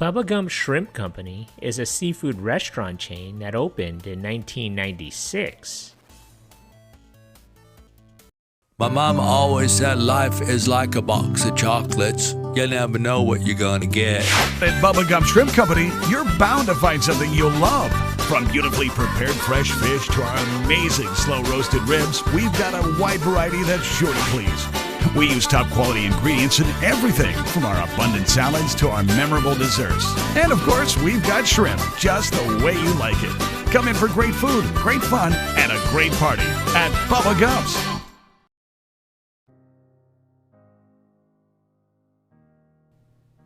Bubba Gump Shrimp Company is a seafood restaurant chain that opened in 1996. My mom always said life is like a box of chocolates. You never know what you're gonna get. At Bubba Gump Shrimp Company, you're bound to find something you'll love. From beautifully prepared fresh fish to our amazing slow-roasted ribs, we've got a wide variety that's sure to please. We use top-quality ingredients in everything, from our abundant salads to our memorable desserts. And, of course, we've got shrimp, just the way you like it. Come in for great food, great fun, and a great party at Bubba Gump's.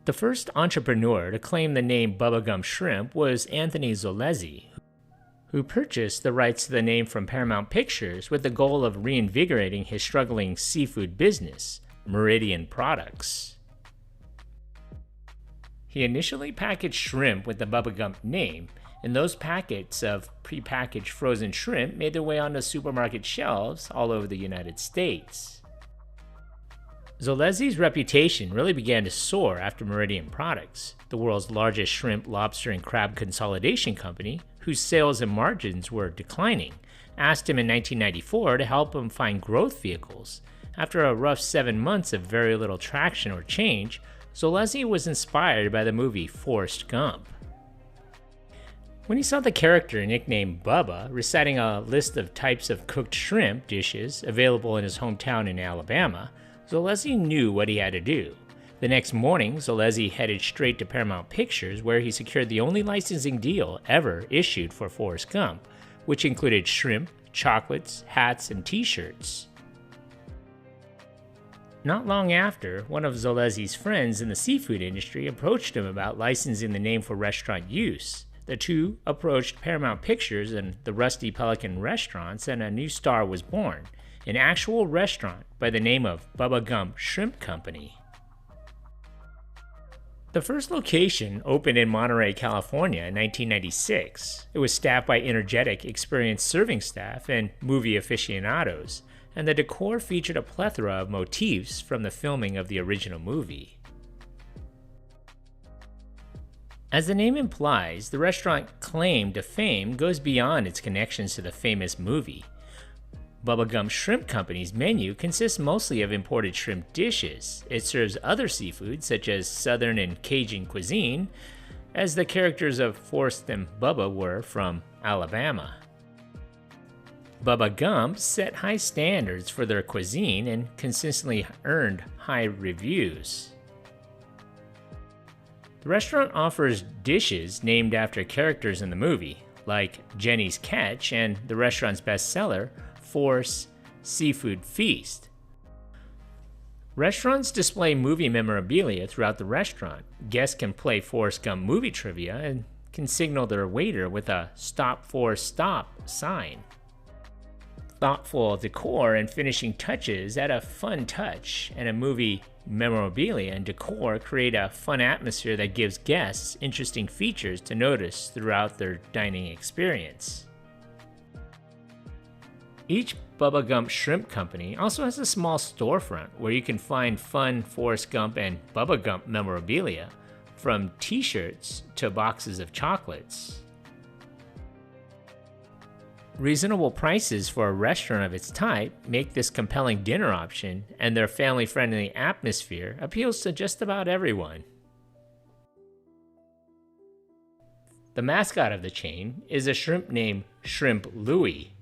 The first entrepreneur to claim the name Bubba Gump Shrimp was Anthony Zolezzi, who purchased the rights to the name from Paramount Pictures with the goal of reinvigorating his struggling seafood business, Meridian Products. He initially packaged shrimp with the Bubba Gump name, and those packets of prepackaged frozen shrimp made their way onto supermarket shelves all over the United States. Zolezzi's reputation really began to soar after Meridian Products, the world's largest shrimp, lobster, and crab consolidation company, whose sales and margins were declining, asked him in 1994 to help him find growth vehicles. After a rough 7 months of very little traction or change, Zolezzi was inspired by the movie Forrest Gump. When he saw the character nicknamed Bubba reciting a list of types of cooked shrimp dishes available in his hometown in Alabama, Zolezzi knew what he had to do. The next morning, Zolezzi headed straight to Paramount Pictures, where he secured the only licensing deal ever issued for Forrest Gump, which included shrimp, chocolates, hats, and t-shirts. Not long after, one of Zolezzi's friends in the seafood industry approached him about licensing the name for restaurant use. The two approached Paramount Pictures and the Rusty Pelican restaurants, and a new star was born. An actual restaurant by the name of Bubba Gump Shrimp Company. The first location opened in Monterey, California in 1996. It was staffed by energetic, experienced serving staff and movie aficionados, and the decor featured a plethora of motifs from the filming of the original movie. As the name implies, the restaurant's claim to fame goes beyond its connections to the famous movie. Bubba Gump Shrimp Company's menu consists mostly of imported shrimp dishes. It serves other seafood, such as Southern and Cajun cuisine, as the characters of Forrest and Bubba were from Alabama. Bubba Gump set high standards for their cuisine and consistently earned high reviews. The restaurant offers dishes named after characters in the movie, like Jenny's Catch and the restaurant's bestseller, Forrest's Seafood Feast. Restaurants display movie memorabilia throughout the restaurant. Guests can play Forrest Gump movie trivia and can signal their waiter with a "Stop Forrest Stop" sign. Thoughtful decor and finishing touches add a fun touch, and a movie memorabilia and decor create a fun atmosphere that gives guests interesting features to notice throughout their dining experience. Each Bubba Gump Shrimp Company also has a small storefront where you can find fun Forrest Gump and Bubba Gump memorabilia, from t-shirts to boxes of chocolates. Reasonable prices for a restaurant of its type make this compelling dinner option, and their family-friendly atmosphere appeals to just about everyone. The mascot of the chain is a shrimp named Shrimp Louie.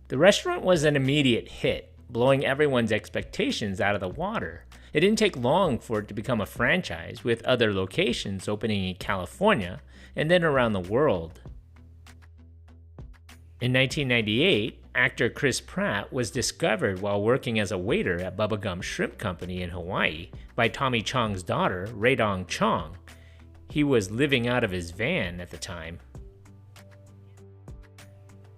The restaurant was an immediate hit, blowing everyone's expectations out of the water. It didn't take long for it to become a franchise, with other locations opening in California and then around the world. In 1998, actor Chris Pratt was discovered while working as a waiter at Bubba Gump Shrimp Company in Hawaii by Tommy Chong's daughter, Raedong Chong. He was living out of his van at the time.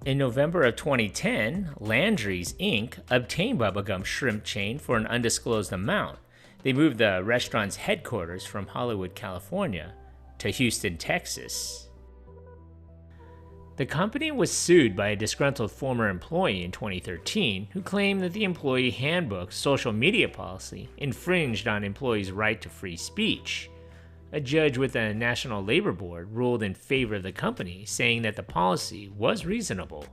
In November of 2010, Landry's Inc. obtained Bubba Gump Shrimp chain for an undisclosed amount. They moved the restaurant's headquarters from Hollywood, California, to Houston, Texas. The company was sued by a disgruntled former employee in 2013 who claimed that the employee handbook's social media policy infringed on employees' right to free speech. A judge with the National Labor Board ruled in favor of the company, saying that the policy was reasonable.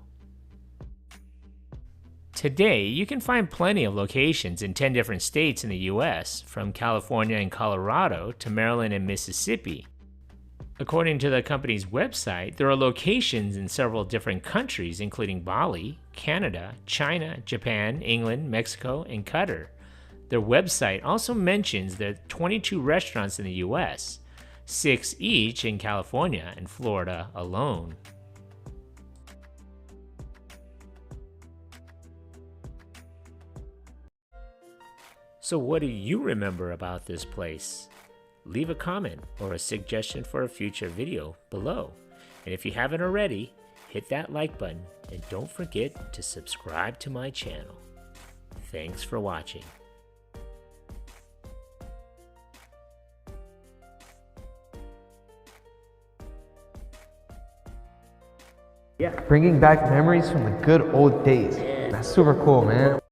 Today, you can find plenty of locations in 10 different states in the US, from California and Colorado to Maryland and Mississippi. According to the company's website, there are locations in several different countries, including Bali, Canada, China, Japan, England, Mexico, and Qatar. Their website also mentions there are 22 restaurants in the US, 6 each in California and Florida alone. So what do you remember about this place? Leave a comment or a suggestion for a future video below. And if you haven't already, hit that like button and don't forget to subscribe to my channel. Thanks for watching. Bringing back memories from the good old days. That's super cool, man.